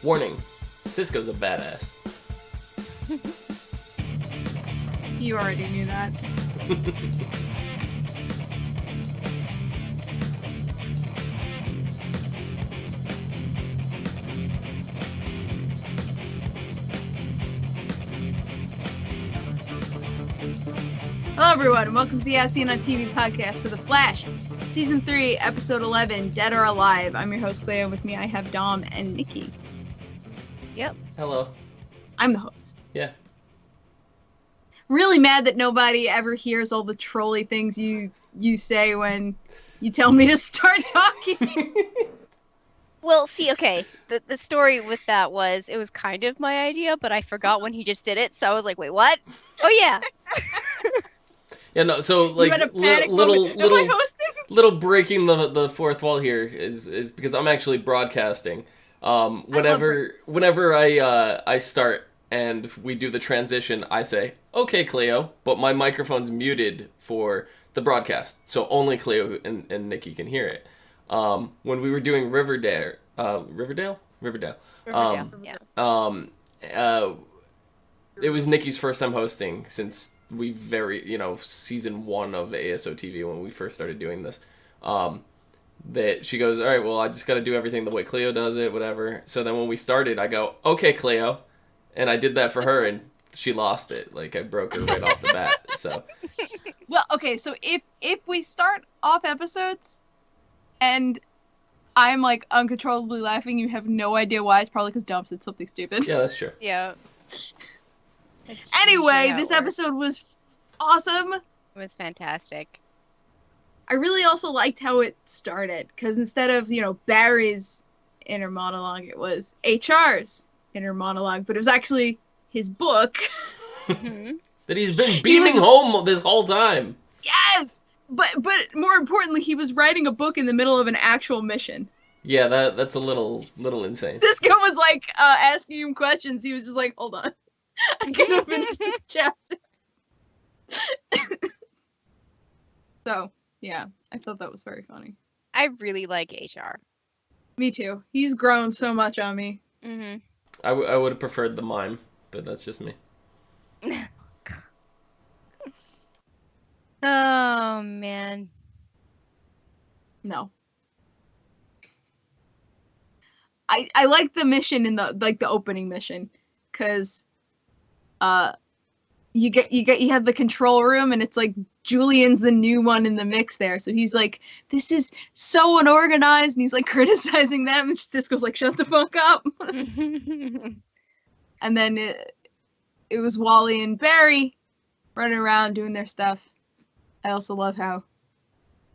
Warning, Cisco's a badass. You already knew that. Hello everyone, and welcome to the As Seen on TV podcast for The Flash, Season 3, Episode 11, Dead or Alive. I'm your host, Clio, and with me I have Dom and Nikki. Yep. Hello. I'm the host. Yeah. Really mad that nobody ever hears all the trolly things you say when you tell me to start talking. Well, see, okay, the story with that was, it was kind of my idea, but I forgot when he just did it, so I was like, wait, what? Oh, yeah. Yeah, no, so, like, You had a panic little moment. Am I hosting? little breaking the fourth wall here is because I'm actually broadcasting. Whenever I start and we do the transition, I say, okay, Cleo, but my microphone's muted for the broadcast, so only Cleo and Nikki can hear it. When we were doing Riverdale. Yeah. It was Nikki's first time hosting since season 1 of ASOTV when we first started doing this. That she goes, all right, well, I just got to do everything the way Cleo does it, whatever. So then when we started, I go, okay, Cleo, and I did that for her, and she lost it. Like, I broke her right off the bat. So. Well, okay, so if we start off episodes and I'm like uncontrollably laughing, you have no idea why. It's probably because Dom said something stupid. Yeah, that's true. Yeah. Anyway, this episode was awesome. It was fantastic. I really also liked how it started, because instead of, Barry's inner monologue, it was HR's inner monologue, but it was actually his book. That he's been beaming home this whole time. Yes! But more importantly, he was writing a book in the middle of an actual mission. Yeah, that's a little insane. Cisco was like asking him questions. He was just like, hold on. I gotta finish this chapter. So, yeah, I thought that was very funny. I really like HR. Me too. He's grown so much on me. Mm-hmm. I would have preferred the mime, but that's just me. Oh, man. No. I like the mission in the opening mission, because you have the control room, and it's like Julian's the new one in the mix there, so he's like, this is so unorganized, and he's like criticizing them, and Cisco's like, shut the fuck up. And then it was Wally and Barry running around doing their stuff. I also love how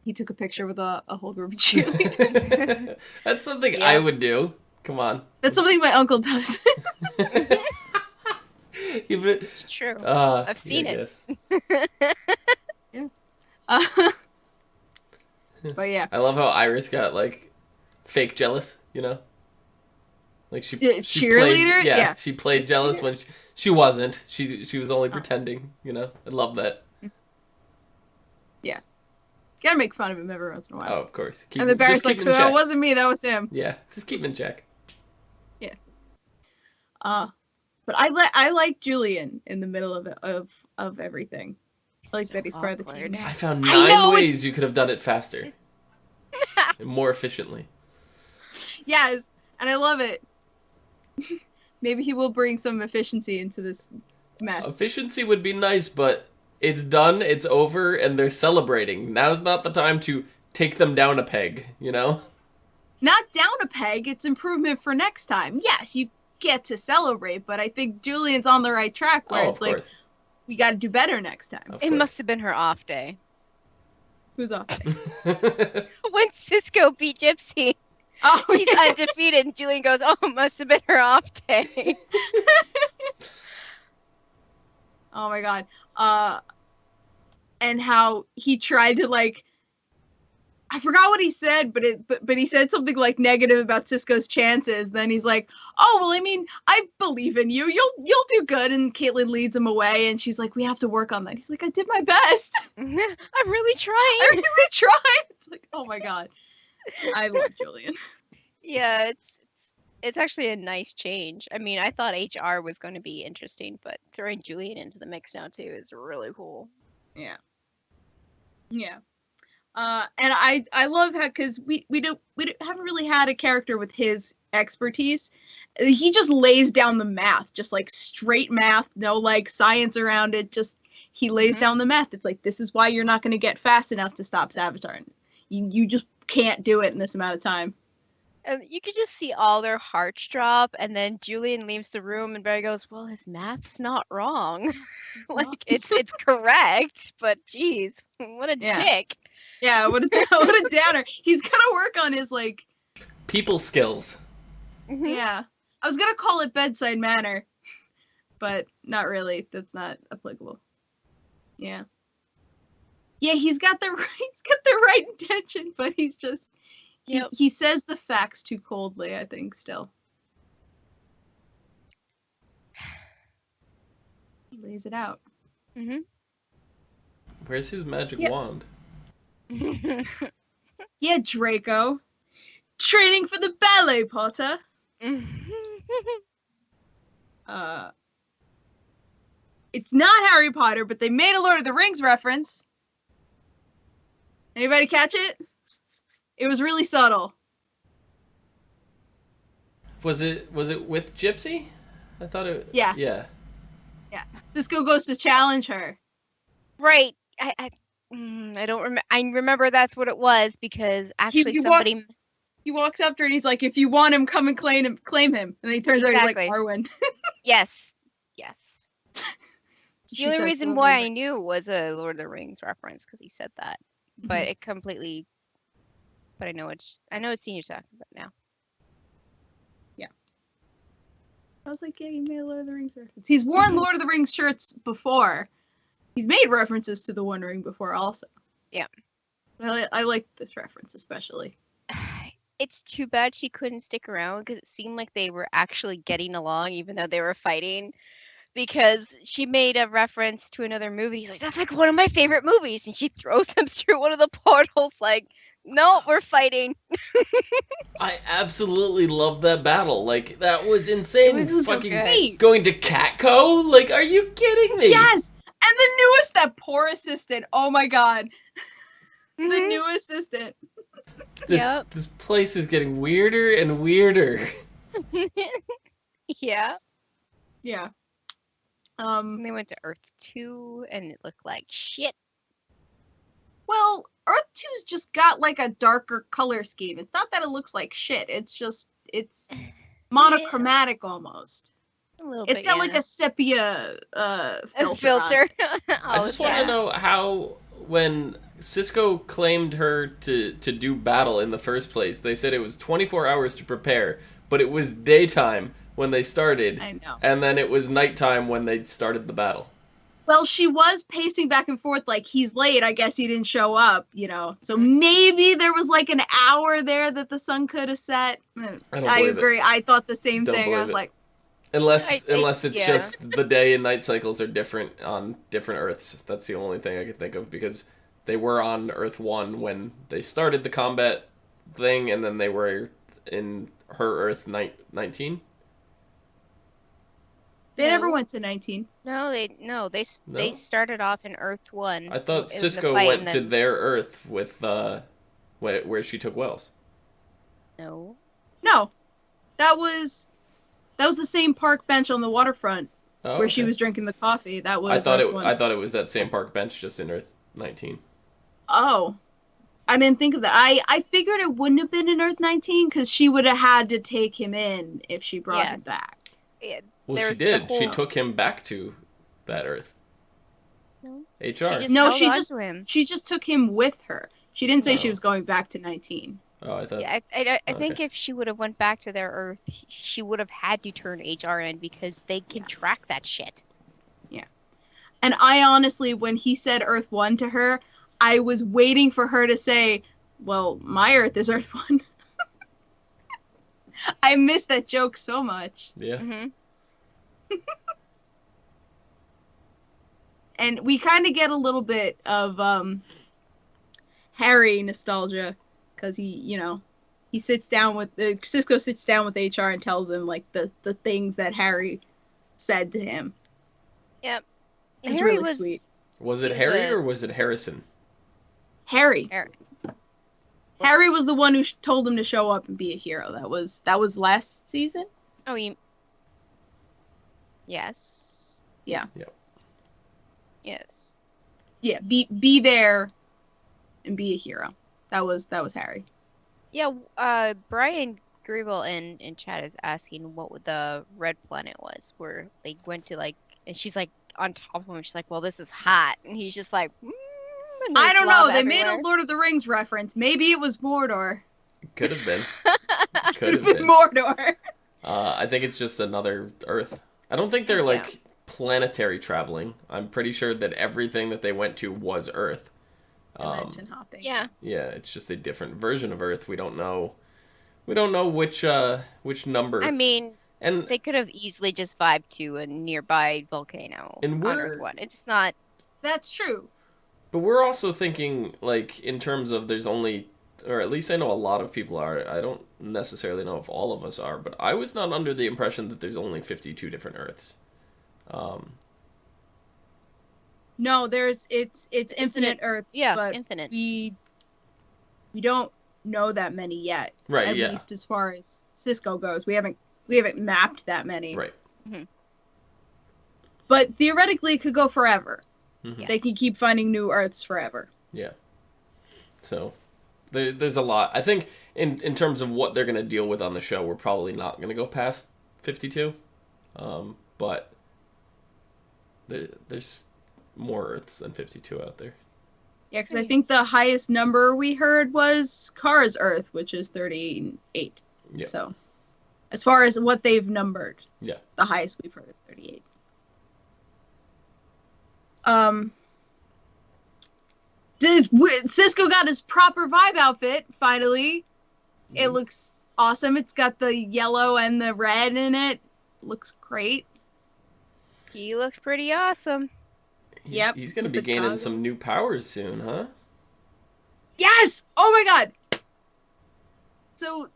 he took a picture with a whole group of cheerleaders. That's something I would do. Come on. That's something my uncle does. It's true. I've seen it. Yeah. But yeah. I love how Iris got, like, fake jealous, Like, she cheerleader? Played, yeah, she played jealous when she wasn't. She was only pretending, I love that. Yeah. You gotta make fun of him every once in a while. Oh, of course. And the Barry's like, that wasn't me, that was him. Yeah, just keep him in check. Yeah. But I like Julian in the middle of everything. I like that he's part of the team. I found 9 ways you could have done it faster. And more efficiently. Yes, and I love it. Maybe he will bring some efficiency into this mess. Efficiency would be nice, but it's done, it's over, and they're celebrating. Now's not the time to take them down a peg, Not down a peg, it's improvement for next time. Yes, you get to celebrate, but I think Julian's on the right track where it's like, we gotta do better next time. It must have been her off day. Who's off day? When Cisco beat Gypsy. Oh, she's undefeated, and Julian goes, oh, it must have been her off day. Oh my god. And how he tried to, like, I forgot what he said, but he said something like negative about Cisco's chances. Then he's like, "Oh well, I mean, I believe in you. You'll do good." And Caitlin leads him away, and she's like, "We have to work on that." He's like, "I did my best. I'm really trying. I really tried." It's like, oh my god, I love Julian. Yeah, It's actually a nice change. I mean, I thought HR was going to be interesting, but throwing Julian into the mix now too is really cool. Yeah. Yeah. And I love how, because we haven't really had a character with his expertise. He just lays down the math, just like straight math, no like science around it. Just he lays down the math. It's like, this is why you're not going to get fast enough to stop Savitar. You just can't do it in this amount of time. You could just see all their hearts drop, and then Julian leaves the room, and Barry goes, "Well, his math's not wrong. Like it's correct, but geez, what a dick." Yeah, what a downer. He's got to work on his like people skills. Yeah, I was gonna call it bedside manner, but not really. That's not applicable. Yeah. Yeah, he's got the right intention, but he's just he says the facts too coldly, I think, still. He lays it out. Where's his magic wand? Yeah, Draco. Training for the ballet, Potter. It's not Harry Potter, but they made a Lord of the Rings reference. Anybody catch it? It was really subtle. Was it with Gypsy? I thought it. Yeah. Yeah. Yeah. Cisco goes to challenge her. Right. I don't remember. I remember that's what it was because actually somebody. He walks up to her and he's like, "If you want him, come and claim him." And then he turns around and he's like, "Arwen." Yes. The only reason why I knew was a Lord of the Rings reference because he said that, but it completely. But I know it's senior talking about now. Yeah. I was like, yeah, he made a Lord of the Rings reference. He's worn Lord of the Rings shirts before. He's made references to the One Ring before also. Yeah. I like this reference especially. It's too bad she couldn't stick around because it seemed like they were actually getting along even though they were fighting. Because she made a reference to another movie. He's like, that's like one of my favorite movies. And she throws him through one of the portals like, no, we're fighting. I absolutely love that battle. Like, that was insane. It was fucking going to Catco? Like, are you kidding me? Yes! And the newest, that poor assistant. Oh my god. The new assistant. This place is getting weirder and weirder. Yeah. Yeah. They went to Earth 2 and it looked like shit. Well, Earth 2's just got like a darker color scheme. It's not that it looks like shit. It's monochromatic almost. A little it's bit, got like a sepia filter. I just want to know how, when Cisco claimed her to do battle in the first place, they said it was 24 hours to prepare, but it was daytime when they started. I know. And then it was nighttime when they started the battle. Well, she was pacing back and forth like, he's late, I guess he didn't show up, you know. So maybe there was like an hour there that the sun could have set. I agree. I thought the same thing. I was like, Unless it's just the day and night cycles are different on different Earths. That's the only thing I could think of, because they were on Earth 1 when they started the combat thing, and then they were in her Earth 19. They never went to 19. No, they started off in Earth 1. I thought Cisco went to their Earth with where she took Wells. No, that was the same park bench on the waterfront where she was drinking the coffee. That was. I thought it was that same park bench, just in Earth 19. Oh, I didn't think of that. I figured it wouldn't have been in Earth 19 because she would have had to take him in if she brought him back. Yeah. Well, she did. She took him back to that Earth. No. HR. She just took him with her. She didn't say she was going back to 19. Oh, I thought. Yeah, I think if she would have went back to their Earth, she would have had to turn HR in because they can track that shit. Yeah. And I honestly, when he said Earth 1 to her, I was waiting for her to say, well, my Earth is Earth 1. I missed that joke so much. Yeah. Mm-hmm. And we kind of get a little bit of Harry nostalgia because he, he sits down with Cisco sits down with HR and tells him like the things that Harry said to him. Yep. It's Harry really was sweet. Was it He was Harry a- or was it Harrison? Harry. Harry. Harry was the one who told him to show up and be a hero. That was last season. Oh, you. Yes. Yeah. Yep. Yes. Yeah, be there and be a hero. That was Harry. Yeah. Brian Grable in chat is asking what the red planet was, where they went to like, and she's like on top of him. She's like, "Well, this is hot," and he's just like, and I there's don't know. lava They made a everywhere. Lord of the Rings reference. Maybe it was Mordor. Could have been. Could Could have have been been. Mordor. I think it's just another Earth. I don't think they're like Yeah. planetary traveling. I'm pretty sure that everything that they went to was Earth. Dimension hopping. Yeah. Yeah, it's just a different version of Earth. We don't know. We don't know which number. I mean, and they could have easily just vibed to a nearby volcano And on we're- Earth 1. It's not. That's true. But we're also thinking, like, in terms of there's only, or at least I know a lot of people are. I don't necessarily know if all of us are, but I was not under the impression that there's only 52 different Earths. No, it's infinite Earths. Yeah, but infinite. we don't know that many yet. Right, At yeah. least as far as Cisco goes, we haven't mapped that many. Right. But theoretically, it could go forever. Mhm. They can keep finding new Earths forever. Yeah. So there's a lot. I think in terms of what they're going to deal with on the show, we're probably not going to go past 52. But there's more Earths than 52 out there. Yeah, because I think the highest number we heard was Kara's Earth, which is 38. Yeah. So, as far as what they've numbered, Yeah. the highest we've heard is 38. Cisco got his proper vibe outfit finally. It Mhm. looks awesome. It's got the yellow and the red in it. Looks great. He looks pretty awesome. Yep, He's going to with be the gaining goggles. some new powers soon, huh? Yes! Oh my god! So,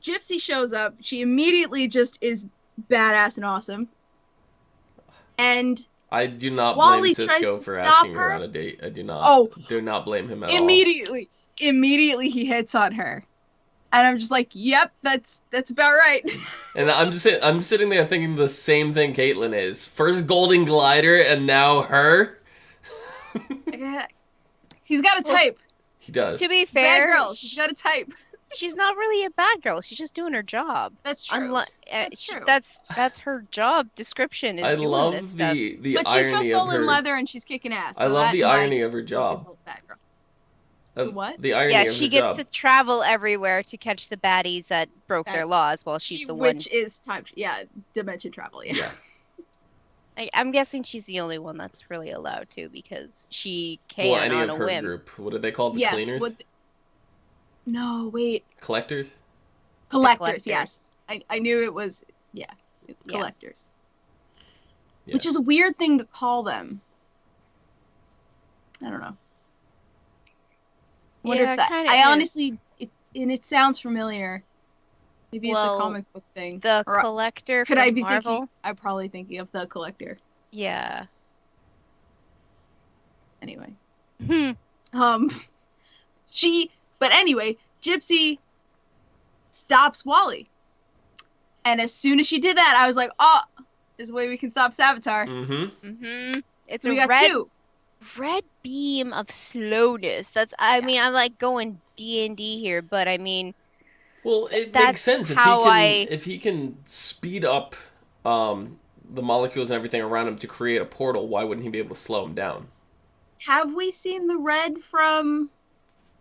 Gypsy shows up. She immediately just is badass and awesome. And I do not Wally blame tries Cisco to for stop asking her her. on a date. I do not. Oh. Do not blame him at all. immediately he hits on her. And I'm just like, yep, that's about right. And I'm sitting there thinking the same thing Caitlyn is. First Golden Glider and now her. He's got a type. He does. To be Bad fair, girl. She's got a type. she's not really a bad girl. She's just doing her job. That's true. That's true. That's her job description. Is I doing love this stuff. the But she's irony dressed of all her. in leather and she's kicking ass. I so love that the might irony of her make job. this a bad girl. Uh, What? The irony Yeah, of she her gets job. to travel everywhere to catch the baddies that broke their laws, while she's the one. Which is time. Yeah, dimension travel. Yeah. Yeah. I'm guessing she's the only one that's really allowed to, because she can Well, any on of a her whim. group. What are they called? The Yes. cleaners? No, wait. Collectors? Collectors. Yes. I knew it was. Yeah. Collectors. Yeah. Which is a weird thing to call them. I don't know. Wonder Yeah, if that. kinda I is. honestly, it sounds familiar. Maybe it's Well, a comic book thing. The Or collector could from I be Marvel. thinking? I'm probably thinking of the collector. Yeah. Anyway. Hmm. But anyway, Gypsy stops Wally. And as soon as she did that, I was like, oh, there's a way we can stop S.T.A.R. Mm-hmm. Mm-hmm. It's So we a got two. red beam of slowness. I mean, I'm like going D&D here, but I mean, Well, it That's makes sense how if he can speed up the molecules and everything around him to create a portal. Why wouldn't he be able to slow him down? Have we seen the red from...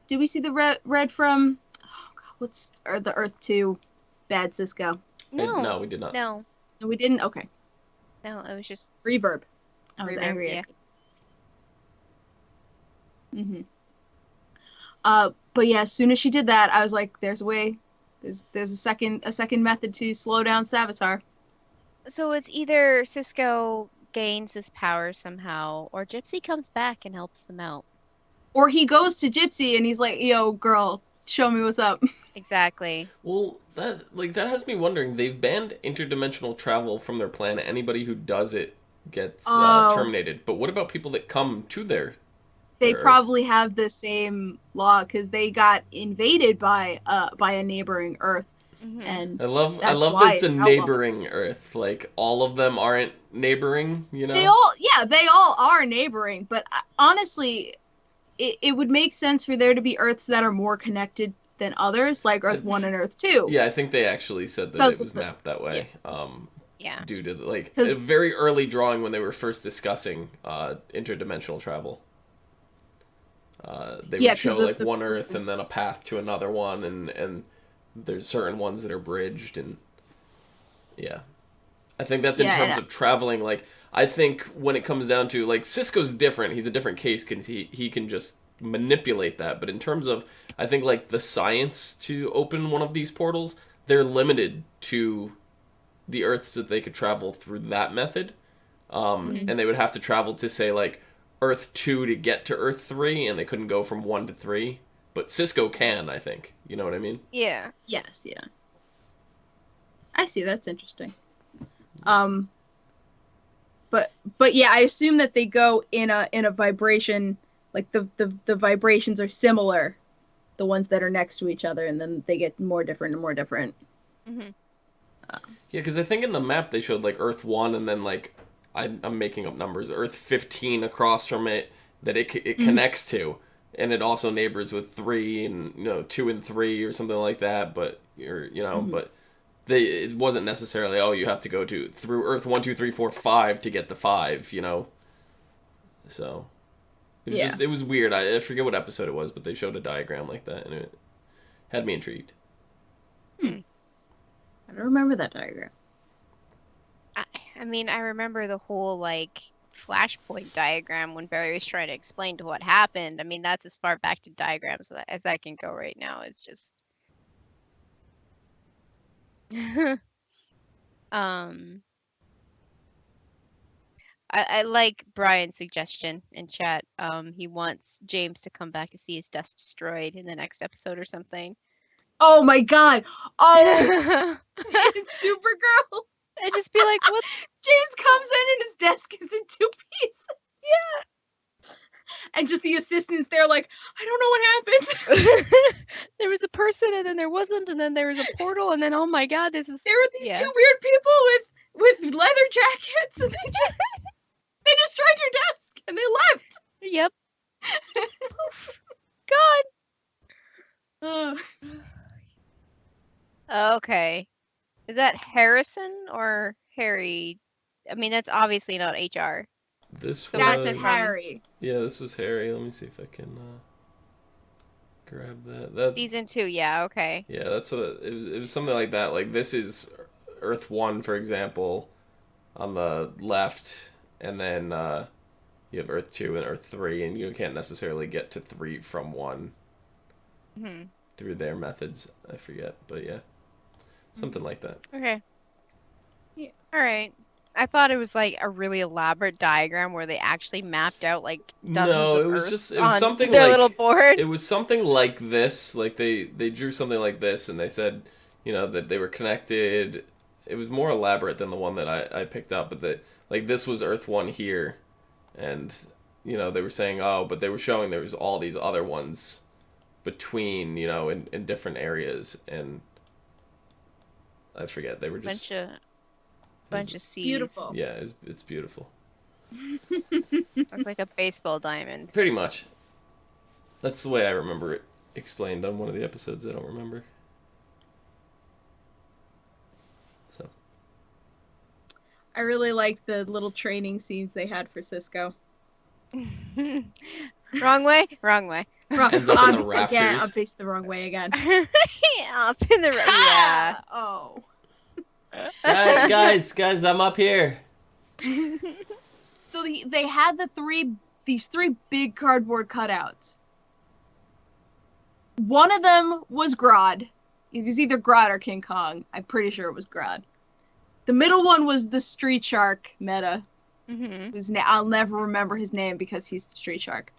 Did we see the red from... Oh, God, or the Earth 2 Bad Cisco? No, we did not. No, No, we didn't? Okay. no, it was just Reverb. I was Reverb, angry yeah. at it. But yeah, as soon as she did that, I was like, there's a way. There's a second method to slow down S.T.A.R. so it's either Cisco gains his power somehow, or Gypsy comes back and helps them out. Or he goes to Gypsy and he's like, yo, girl, show me what's up. Exactly. Well, that has me wondering. They've banned interdimensional travel from their planet. Anybody who does it gets terminated. But what about people that come to their They Earth? probably have the same law because they got invaded by a neighboring Earth, and I love that's that why it's a it's outlawed. neighboring Earth. Like all of them aren't neighboring, you know. They all are neighboring, but honestly, it would make sense for there to be Earths that are more connected than others, like Earth 1 and Earth 2. Yeah, I think they actually said that it was mapped that way. Yeah. Due to a very early drawing when they were first discussing interdimensional travel. They would show like one Earth and then a path to another one, and there's certain ones that are bridged, and yeah, I think that's in terms of traveling. Like, I think when it comes down to like Cisco's different, he's a different case because he can just manipulate that. But in terms of, I think like the science to open one of these portals, they're limited to the Earths that they could travel through that method, and they would have to travel to say like Earth 2 to get to Earth 3, and they couldn't go from 1 to 3. But Cisco can, I think. You know what I mean? Yeah. Yes, yeah. I see, that's interesting. But yeah, I assume that they go in a vibration, like the vibrations are similar, the ones that are next to each other, and then they get more different and more different. Mm-hmm. Yeah, because I think in the map they showed like Earth 1 and then like, I'm making up numbers, Earth 15 across from it that it connects to. And it also neighbors with 3 and 2 and 3 or something like that, but but it wasn't necessarily you have to go through Earth 1, 2, 3, 4, 5 to get to 5, So it was weird. I forget what episode it was, but they showed a diagram like that and it had me intrigued. I don't remember that diagram. I mean, I remember the whole like flashpoint diagram when Barry was trying to explain to what happened. I mean, that's as far back to diagrams as I can go right now. It's just I like Brian's suggestion in chat. He wants James to come back to see his desk destroyed in the next episode or something. Oh my god! Oh, it's Supergirl. I'd just be like, what? James comes in and his desk is in 2 pieces. Yeah. And just the assistants there like, I don't know what happened. There was a person and then there wasn't, and then there was a portal, and then oh my god, this is there were these 2 weird people with leather jackets, and they destroyed your desk and they left. Yep. God. Okay. Is that Harrison or Harry? I mean, that's obviously not HR. This was Harry. Yeah, this was Harry. Let me see if I can grab that. Season 2, yeah, okay. Yeah, that's what it was something like that. Like, this is Earth 1, for example, on the left, and then you have Earth 2 and Earth 3, and you can't necessarily get to 3 from 1 through their methods. I forget, but yeah. Something like that. Okay. Yeah. All right. I thought it was like a really elaborate diagram where they actually mapped out like dozens of Earths it was something their like little board. It was something like this. Like they drew something like this, and they said, that they were connected. It was more elaborate than the one that I picked up, but that like this was Earth 1 here, and they were saying but they were showing there was all these other ones between in different areas, and I forget, they were just bunch of C's. Beautiful. Yeah, it's beautiful. Looks like a baseball diamond. Pretty much. That's the way I remember it explained on one of the episodes. I don't remember. So. I really like the little training scenes they had for Cisco. Wrong way? Wrong way. Ends up in the rafters. Again, I'm faced the wrong way again. Yeah, up in the yeah. Oh. Guys, I'm up here. So they had these three big cardboard cutouts. One of them was Grodd. It was either Grodd or King Kong. I'm pretty sure it was Grodd. The middle one was the Street Shark meta. I'll never remember his name because he's the Street Shark.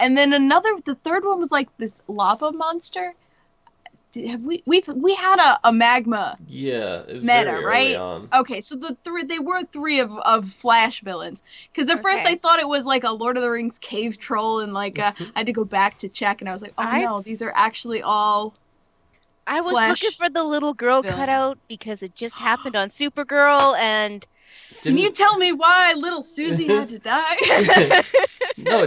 And then the third one was like this lava monster. Have we had a magma Yeah, it was meta, very early right? on. Okay, so they were three of Flash villains. Because at first I thought it was like a Lord of the Rings cave troll, and like I had to go back to check, and I was like, oh no, these are actually all. I was Flash looking for the little girl villains. cutout because it just happened on Supergirl, and Can you tell me why little Susie had to die? No,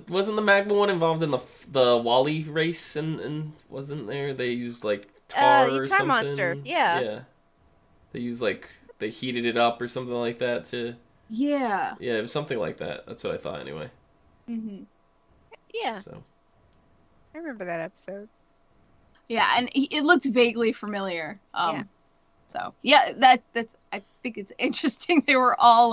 wasn't the magma one involved in the Wally race and wasn't there? They used like tar or Tar something. Monster, yeah. Yeah. They used like they heated it up or something like that to. Yeah. Yeah, it was something like that. That's what I thought anyway. Mm-hmm. Yeah. So. I remember that episode. Yeah, and it looked vaguely familiar. Yeah. So yeah, that's I think it's interesting. They were all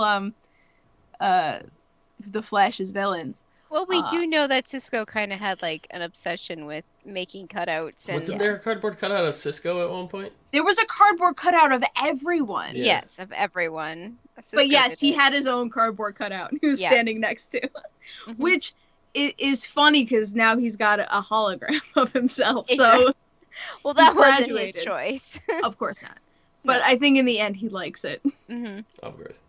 the Flash's villains. Well, we do know that Cisco kind of had like an obsession with making cutouts. And Wasn't there a cardboard cutout of Cisco at one point? There was a cardboard cutout of everyone. Yeah. Yes, of everyone. Cisco But yes, did he it. had his own cardboard cutout. He was Yeah. standing next to, Mhm. which is funny because now he's got a hologram of himself. Exactly. So Well, that he wasn't his graduated. choice. of course not. But No. I think in the end he likes it. Hmm. Of course.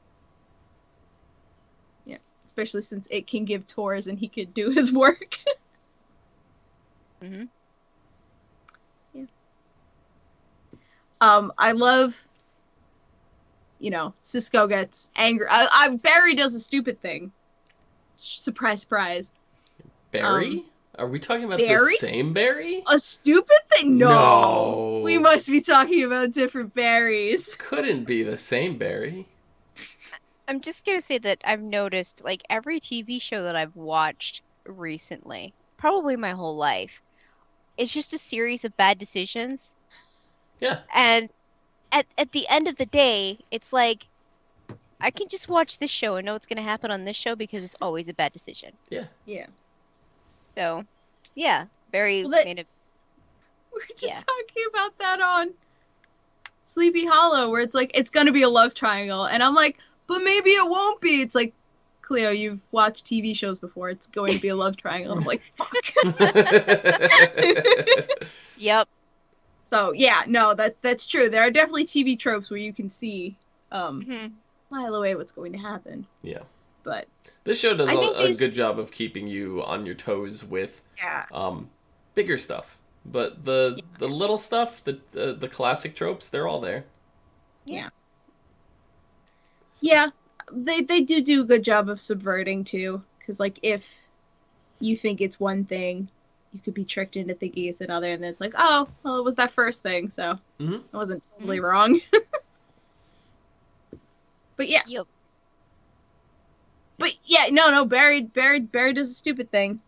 Especially since it can give tours and he could do his work. Hmm. I love, Cisco gets angry. Barry does a stupid thing. Surprise, surprise. Barry? Are we talking about Barry? the same Barry? A stupid thing? No. No. We must be talking about different berries. Couldn't be the same Barry. I'm just gonna say that I've noticed, like, every TV show that I've watched recently, probably my whole life, it's just a series of bad decisions. Yeah. And at the end of the day, it's like, I can just watch this show and know what's gonna happen on this show because it's always a bad decision. Yeah. Yeah. So, yeah, Barry Well, made it. We were just Yeah. talking about that on Sleepy Hollow, where it's like, it's going to be a love triangle. And I'm like, but maybe it won't be. It's like, Cleo, you've watched TV shows before. It's going to be a love triangle. I'm like, fuck. Yep. So, yeah, no, that's true. There are definitely TV tropes where you can see Mhm. mile away what's going to happen. Yeah. But, This show does I think a these- good job of keeping you on your toes with yeah. bigger stuff. But the little stuff, the classic tropes, they're all there. Yeah. Yeah, they do a good job of subverting, too. Because, like, if you think it's one thing, you could be tricked into thinking it's another, and then it's like, oh, well, it was that first thing, so Mhm. I wasn't totally wrong. But yeah. Yep. But yeah, no, Barry does a stupid thing.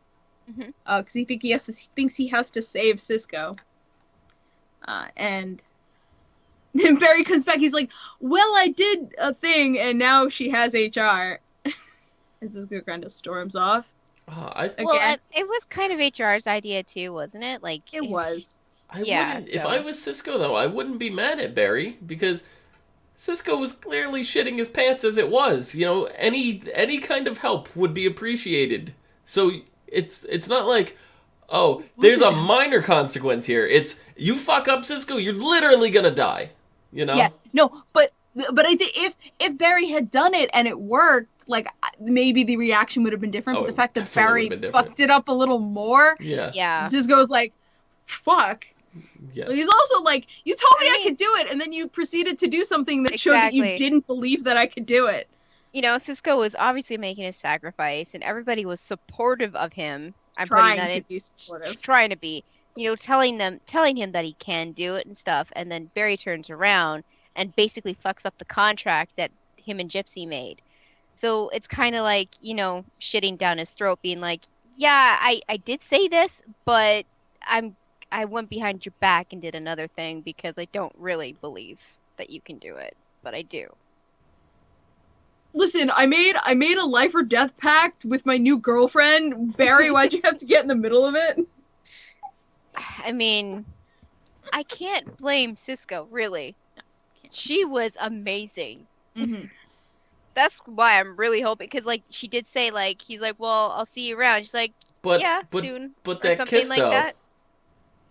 Mhm. Because he thinks he has to save Cisco. And then Barry comes back, he's like, well, I did a thing, and now she has HR. And Cisco kind of storms off. Well, Again. it was kind of HR's idea too, wasn't it? Like It was. If I was Cisco, though, I wouldn't be mad at Barry, because Cisco was clearly shitting his pants as it was. Any kind of help would be appreciated. So it's not like, oh, there's a minor consequence here. It's, you fuck up Cisco, you're literally gonna die. Yeah, no, but I think if Barry had done it and it worked, like, maybe the reaction would have been different. Oh, But the fact that definitely Barry would have been different. fucked it up a little more, Yeah. Yeah. Cisco's like, fuck. Yeah. But he's also like, you told me I mean- could do it, and then you proceeded to do something that showed that you Exactly. didn't believe that I could do it. Cisco was obviously making a sacrifice, and everybody was supportive of him. I'm Trying putting that to in, be supportive. trying to be, telling him that he can do it and stuff. And then Barry turns around and basically fucks up the contract that him and Gypsy made. So it's kind of like, shitting down his throat, being like, yeah, I did say this, but I went behind your back and did another thing because I don't really believe that you can do it, but I do. Listen, I made a life or death pact with my new girlfriend. Barry, why'd you have to get in the middle of it? I mean, I can't blame Cisco, really. She was amazing. Mm-hmm. That's why I'm really hoping, because, like, she did say, like, he's like, well, I'll see you around. She's like, But Yeah, but soon. but Or that something kiss like though. that.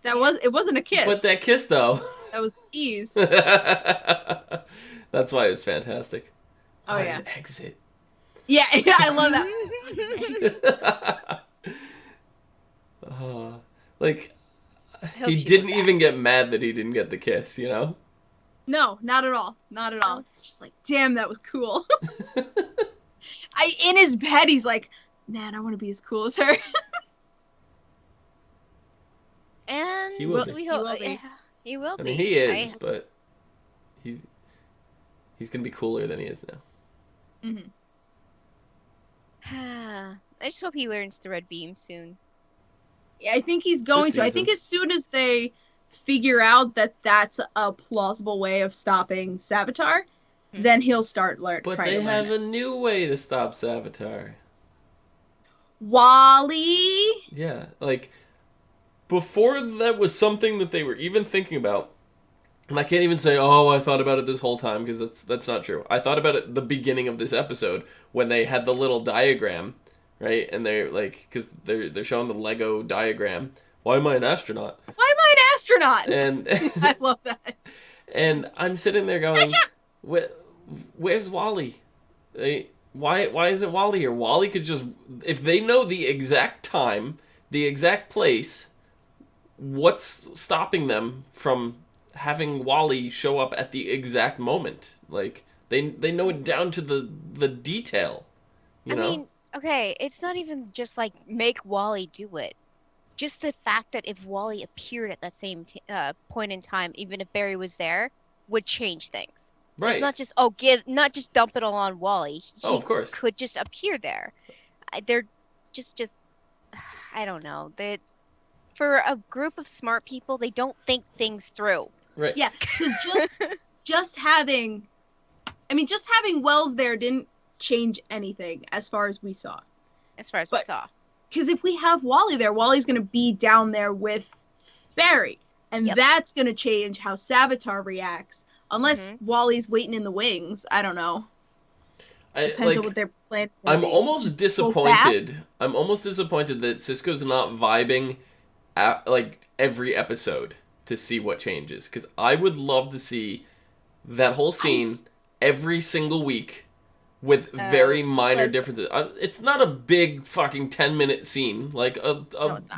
It wasn't a kiss. But that kiss though. That was a tease. That's why it was fantastic. Oh, What yeah. an exit. Yeah, I love that. Like, I hope he she didn't goes even get mad that he didn't get the kiss, you know? No, not at all. Not at all. It's just like, damn, that was cool. In his head, he's like, man, I want to be as cool as her. And He will be. we hope He will be. he will be. I mean, he is, but he's gonna be cooler than he is now. Mhm. I just hope he learns the red beam soon. Yeah, I think he's going This to. I season. think as soon as they figure out that that's a plausible way of stopping Savitar, then he'll start But trying they to learn have it. a new way to stop Savitar. Wally. Yeah, like, before that was something that they were even thinking about. And I can't even say, oh, I thought about it this whole time, because that's not true. I thought about it at the beginning of this episode, when they had the little diagram, right? And they're like, because they're showing the Lego diagram. Why am I an astronaut? Why am I an astronaut? And I love that. and I'm sitting there going, where's Wally? Why is it Wally here? Wally could just, if they know the exact time, the exact place, what's stopping them from having Wally show up at the exact moment? Like, they know it down to the detail, you know? I mean, okay, it's not even just like make Wally do it. Just the fact that if Wally appeared at that same point in time, even if Barry was there, would change things. Right. It's not just not just dump it all on Wally. Oh, of course. Could just appear there. They're just I don't know. For a group of smart people, they don't think things through. Right. Yeah, because just having Wells there didn't change anything as far as we saw. As far as we saw. Because if we have Wally there, Wally's going to be down there with Barry. And that's going to change how Savitar reacts. Unless Wally's waiting in the wings. I don't know. Depends on what they're planning. I'm almost disappointed. I'm almost disappointed that Cisco's not vibing at, like, every episode to see what changes. Because I would love to see that whole scene every single week with very minor differences. It's not a big fucking 10-minute scene, like a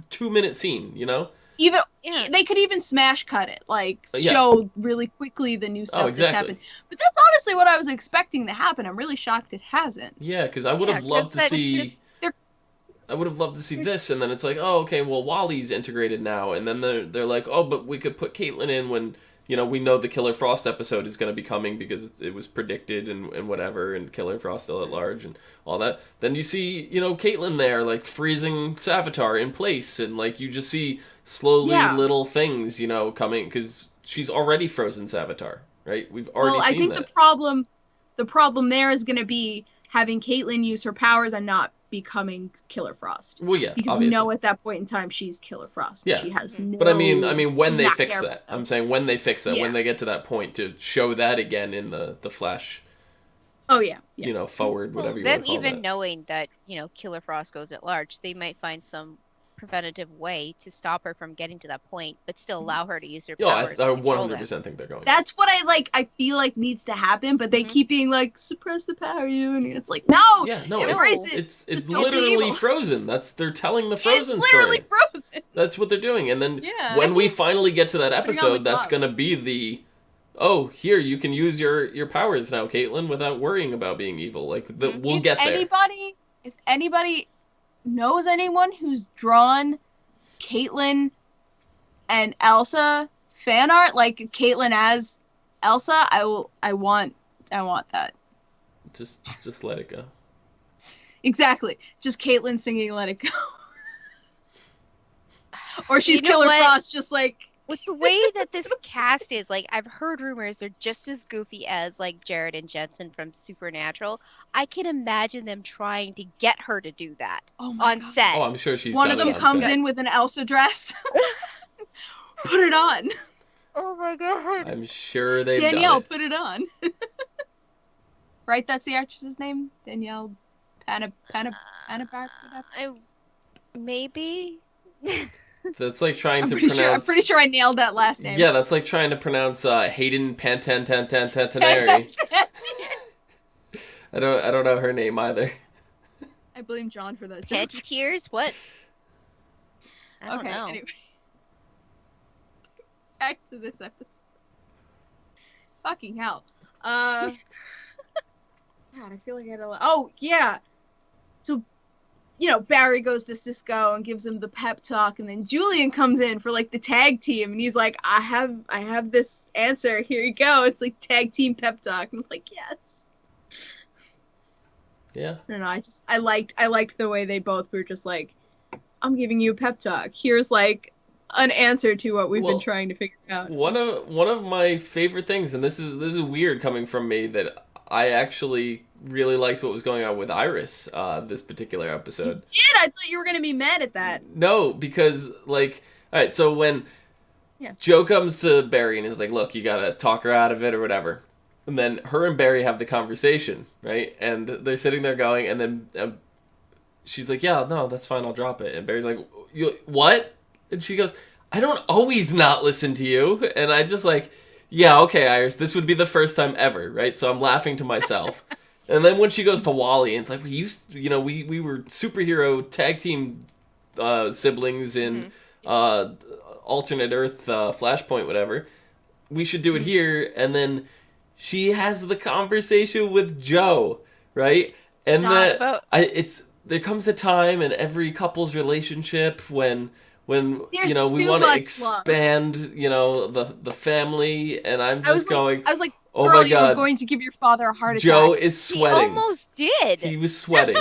2-minute scene, you know? They could even smash cut it, like show really quickly the new stuff that's happened. But that's honestly what I was expecting to happen. I'm really shocked it hasn't. Yeah, because I would have loved to see. I would have loved to see this, and then it's like, oh, okay, well, Wally's integrated now, and then they're like, oh, but we could put Caitlin in when, you know, we know the Killer Frost episode is going to be coming because it was predicted and whatever, and Killer Frost still at large and all that. Then you see, you know, Caitlin there, like, freezing Savitar in place, and, like, you just see slowly little things, you know, coming, because she's already frozen Savitar, right? We've already seen that. The problem there is going to be having Caitlin use her powers and not becoming Killer Frost. Well, yeah, because obviously. we know at that point in time she's Killer Frost. Yeah, she has no. But I mean, when they fix that, I'm saying when they fix that, when they get to that point to show that again in the Flash. Oh yeah. You know, forward, whatever you want to call them even that. knowing that, you know, Killer Frost goes at large, they might find some preventative way to stop her from getting to that point, but still allow her to use her powers. I 100% think they're going. That's what I feel like needs to happen, but they keep being like, suppress the power, you, and it's like, no, embrace it. It's literally frozen. They're telling the Frozen story. It's literally frozen. That's what they're doing, and then when we finally get to that episode, that's gonna be the, oh, here you can use your powers now, Caitlin, without worrying about being evil. Like we'll get there. If anybody knows anyone who's drawn Caitlin and Elsa fan art, like Caitlin as Elsa, I want that. Just let it go. Exactly. Just Caitlin singing "Let It Go," or she's Killer Frost, just like. With the way that this cast is, like, I've heard rumors they're just as goofy as, like, Jared and Jensen from Supernatural. I can imagine them trying to get her to do that on set. Oh, I'm sure she's one done of them comes in with an Elsa dress. Put it on. Oh my god. I'm sure they've Danielle, done it. put it on. Right, that's the actress's name? Danielle Panabar? Maybe. That's like trying I'm to pretty pronounce. sure. I'm pretty sure I nailed that last name. Yeah, that's like trying to pronounce Hayden Pantantantantantanary. I don't know her name either. I blame John for that joke. Panty tears? What? I don't Okay, know. anyway. Back to this episode. Fucking hell. God, I feel like I had a lot. Oh, yeah. So, Barry goes to Cisco and gives him the pep talk, and then Julian comes in for like the tag team, and he's like, I have this answer. Here you go. It's like tag team pep talk. And I'm like, yes. Yeah. I don't know. I liked the way they both were just like, I'm giving you a pep talk. Here's like an answer to what we've been trying to figure out. One of my favorite things, and this is weird coming from me, that I actually really liked what was going on with Iris this particular episode. You did? I thought you were gonna be mad at that. No, because like, all right, so when Joe comes to Barry and is like, look, you gotta talk her out of it or whatever. And then her and Barry have the conversation, right? And they're sitting there going, and then she's like, yeah, no, that's fine, I'll drop it. And Barry's like, what? And she goes, I don't always not listen to you. And I just like, yeah, okay, Iris, this would be the first time ever, right? So I'm laughing to myself. And then when she goes to Wally, and it's like, we were superhero tag team siblings in alternate Earth Flashpoint, whatever. We should do it here. And then she has the conversation with Joe, right? And there comes a time in every couple's relationship when we want to expand, the family, and I'm just going, I was like, oh girl, my God, you were going to give your father a heart attack. Joe is sweating. He almost did. He was sweating.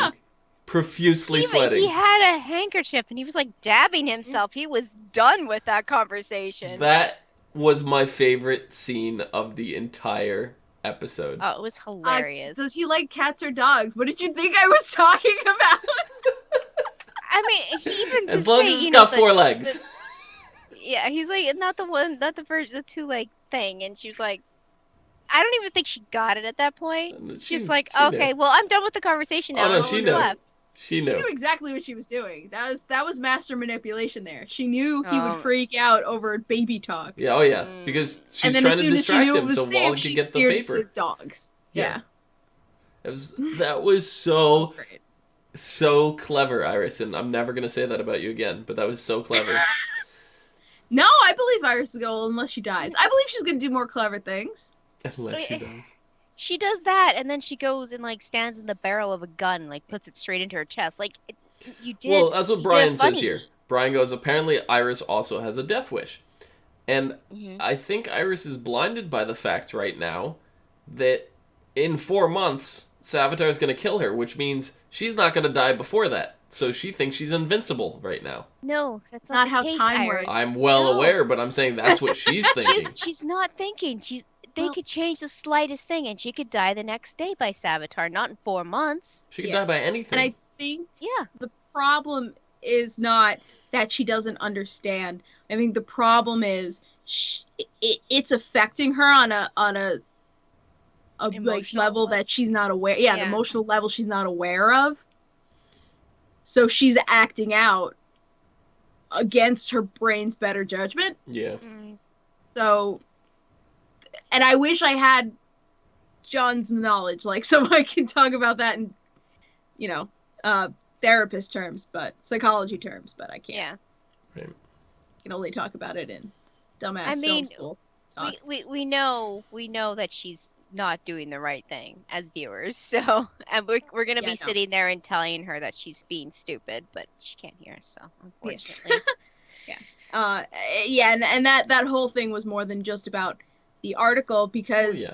Profusely sweating. He had a handkerchief and he was like dabbing himself. He was done with that conversation. That was my favorite scene of the entire episode. Oh, it was hilarious. Does he like cats or dogs? What did you think I was talking about? I mean, he even as long as it's got four legs. Yeah, he's like, not the two-leg thing, and she was like, I don't even think she got it at that point. She's like, okay, well, I'm done with the conversation now. Oh no, she knew. Left. She knew exactly what she was doing. That was master manipulation there. She knew he would freak out over baby talk. Yeah, oh yeah, because she's trying to distract him so Wally can get the paper. Dogs. Yeah. That was so so clever, Iris, and I'm never gonna say that about you again. But that was so clever. No, I believe Iris will, unless she dies. I believe she's gonna do more clever things. Unless she does. She does that, and then she goes and like stands in the barrel of a gun, like puts it straight into her chest. Like you did. Well, that's what Brian says here. Brian goes, apparently Iris also has a death wish, and I think Iris is blinded by the fact right now that in 4 months Savitar is going to kill her, which means she's not going to die before that. So she thinks she's invincible right now. No, that's not how time works. I'm well aware, but I'm saying that's what she's thinking. She's not thinking. They could change the slightest thing, and she could die the next day by Savitar, not in 4 months. She could die by anything. And I think the problem is not that she doesn't understand. I think the problem is it's affecting her on a like level that she's not aware. Yeah, an emotional level she's not aware of. So she's acting out against her brain's better judgment. Yeah. So, and I wish I had John's knowledge, like, so I can talk about that in, therapist terms, psychology terms, but I can't. Yeah. Right. I can only talk about it in dumbass film school talk. We know that she's not doing the right thing as viewers, so and we're gonna be sitting there and telling her that she's being stupid, but she can't hear us, so unfortunately. And that whole thing was more than just about the article, because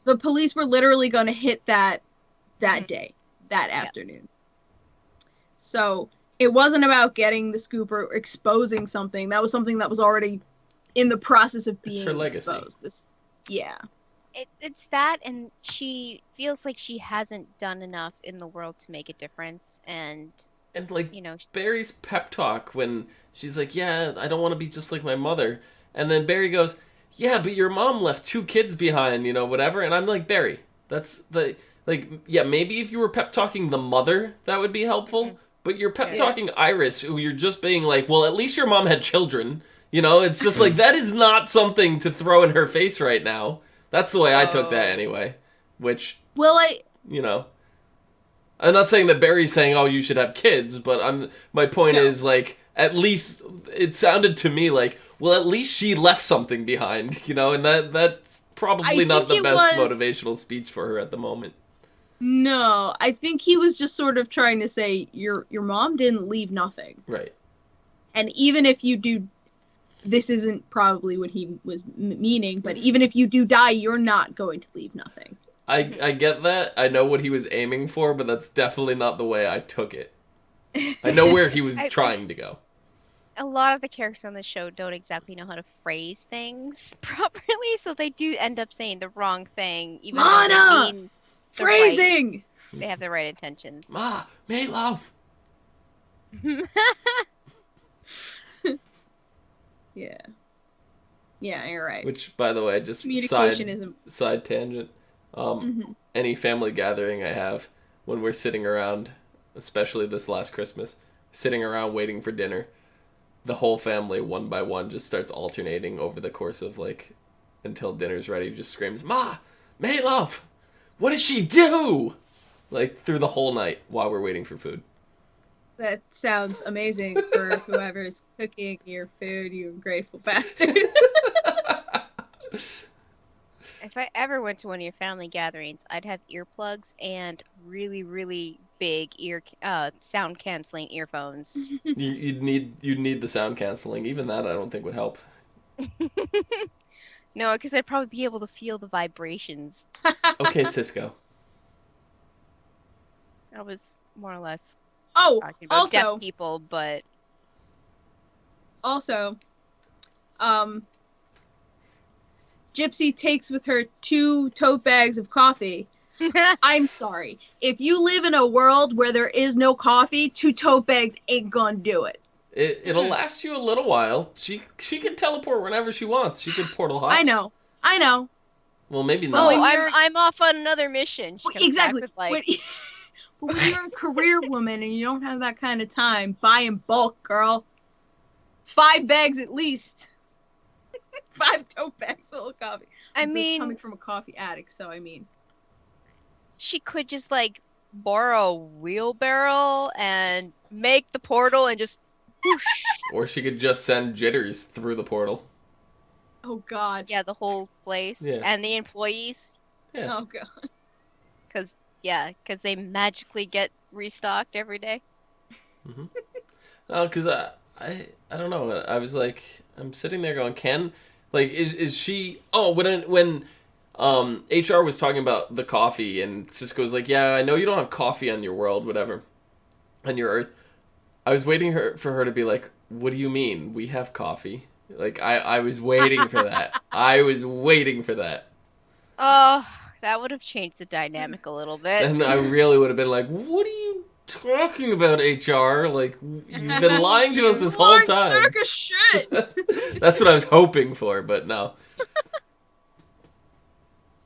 the police were literally going to hit that day, that afternoon. So it wasn't about getting the scoop or exposing something. That was something that was already in the process of being exposed. It's that, and she feels like she hasn't done enough in the world to make a difference, and like, Barry's pep talk when she's like, yeah, I don't want to be just like my mother, and then Barry goes, yeah, but your mom left 2 kids behind, whatever, and I'm like, Barry, that's maybe if you were pep talking the mother, that would be helpful, But you're pep talking Iris, who you're just being like, well, at least your mom had children. You know, it's just like, that is not something to throw in her face right now. That's the way I took that anyway. Which, you know, I'm not saying that Barry's saying, oh, you should have kids, but my point is, like, at least, it sounded to me like, well, at least she left something behind, you know, and that's probably not the best motivational speech for her at the moment. No, I think he was just sort of trying to say, your mom didn't leave nothing. Right. And even if you do, this isn't probably what he was meaning, but even if you do die, you're not going to leave nothing. I get that. I know what he was aiming for, but that's definitely not the way I took it. I know where he was trying to go. A lot of the characters on the show don't exactly know how to phrase things properly, so they do end up saying the wrong thing, even though they mean phrasing! They have the right intentions. Ma, made love! Yeah. Yeah, you're right. Which, by the way, just side tangent. Any family gathering I have, when we're sitting around, especially this last Christmas, sitting around waiting for dinner, the whole family, one by one, just starts alternating over the course of, like, until dinner's ready, just screams, Ma! Made love! What did she do? Like, through the whole night while we're waiting for food. That sounds amazing for whoever's cooking your food, you ungrateful bastard. If I ever went to one of your family gatherings, I'd have earplugs and really, really big sound canceling earphones. You'd need the sound canceling. Even that I don't think would help. No, because I'd probably be able to feel the vibrations. Okay, Cisco. I was more or less talking about deaf people, but also, Gypsy takes with her 2 tote bags of coffee. I'm sorry. If you live in a world where there is no coffee, 2 tote bags ain't gonna do it. It'll last you a little while. She can teleport whenever she wants. She could portal hop. I know. Well, maybe not. Oh, I'm off on another mission. Exactly. Back with, like... But when you're a career woman and you don't have that kind of time, buy in bulk, girl. 5 bags at least. 5 tote bags full of coffee. I mean, coming from a coffee addict, so I mean, she could just like borrow a wheelbarrow and make the portal and just whoosh. Or she could just send jitters through the portal. Oh God. Yeah, the whole place and the employees. Yeah. Oh God. Because they magically get restocked every day. Mm-hmm. No, because I don't know. I was like, I'm sitting there going, is she? Oh, when HR was talking about the coffee and Cisco was like, yeah, I know you don't have coffee on your world, whatever, on your Earth. I was waiting for her to be like, what do you mean? We have coffee. Like I was waiting for that. I was waiting for that. Oh. That would have changed the dynamic a little bit. And I really would have been like, what are you talking about, HR? Like, you've been lying to us this whole time. Sack of shit. That's what I was hoping for, but no.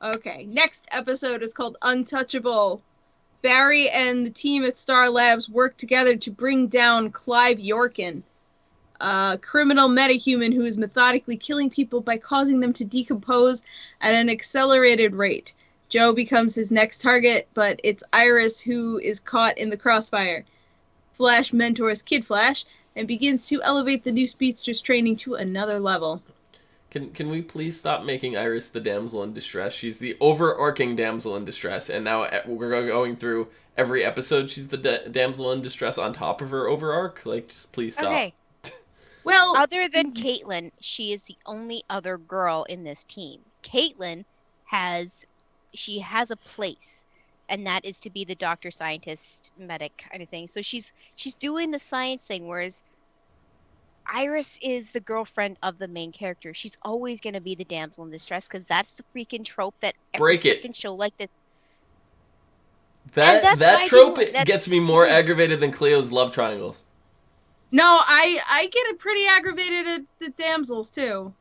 Okay, next episode is called Untouchable. Barry and the team at S.T.A.R. Labs work together to bring down Clive Yorkin, a criminal metahuman who is methodically killing people by causing them to decompose at an accelerated rate. Joe becomes his next target, but it's Iris who is caught in the crossfire. Flash mentors Kid Flash and begins to elevate the new speedster's training to another level. Can we please stop making Iris the damsel in distress? She's the overarching damsel in distress, and now we're going through every episode. She's the damsel in distress on top of her overarch. Like, just please stop. Okay. Well, other than Caitlin, she is the only other girl in this team. Caitlin has a place, and that is to be the doctor, scientist, medic kind of thing. So she's doing the science thing, whereas Iris is the girlfriend of the main character. She's always going to be the damsel in distress because that's the freaking trope that every freaking show like this. That trope gets me more aggravated than Cleo's love triangles. No, I get it pretty aggravated at the damsels too.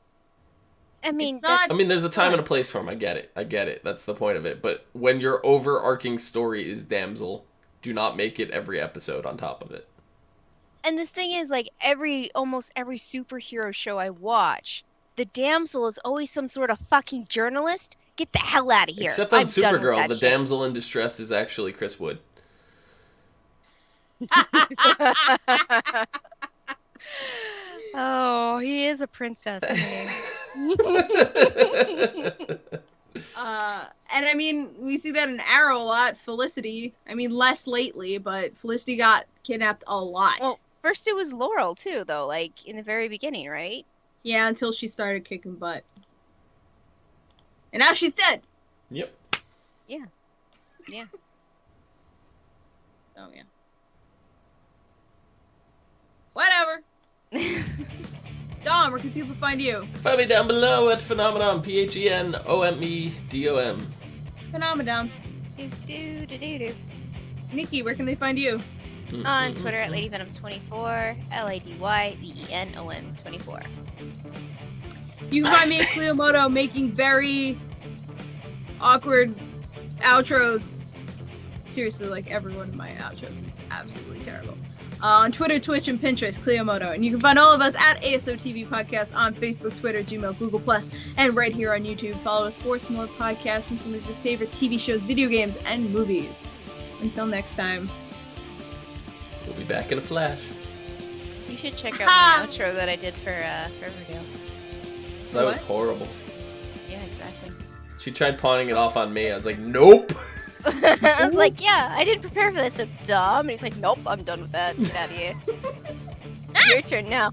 I mean, there's a time and a place for them. I get it. That's the point of it. But when your overarching story is damsel, do not make it every episode on top of it. And the thing is, like, almost every superhero show I watch, the damsel is always some sort of fucking journalist. Get the hell out of here. Except on I'm done with Supergirl, that the shit. damsel in distress is actually Chris Wood. Oh, he is a princess. And I mean, we see that in Arrow a lot. Felicity. I mean, less lately, but Felicity got kidnapped a lot. Well, first it was Laurel too, though. Like in the very beginning, right? Yeah, until she started kicking butt. And now she's dead. Yep. Yeah. Oh yeah. Whatever. Dom, where can people find you? Find me down below at Phenomenon, PHENOMEDOM. Phenomenon. Do. Nikki, where can they find you? On Twitter at LadyVenom24, LADYVENOM24. You can find me at Cleomoto making very awkward outros. Seriously, like every one of my outros is absolutely terrible. On Twitter, Twitch, and Pinterest, Cleomoto. And you can find all of us at ASOTV Podcast on Facebook, Twitter, Gmail, Google+, and right here on YouTube. Follow us for some more podcasts from some of your favorite TV shows, video games, and movies. Until next time. We'll be back in a flash. You should check out the outro that I did for Riverdale. That was What? horrible. Yeah, exactly. She tried pawning it off on me. I was like, nope. I was like, yeah, I didn't prepare for this, so dumb. And he's like, nope, I'm done with that. Get out of here. Your turn now.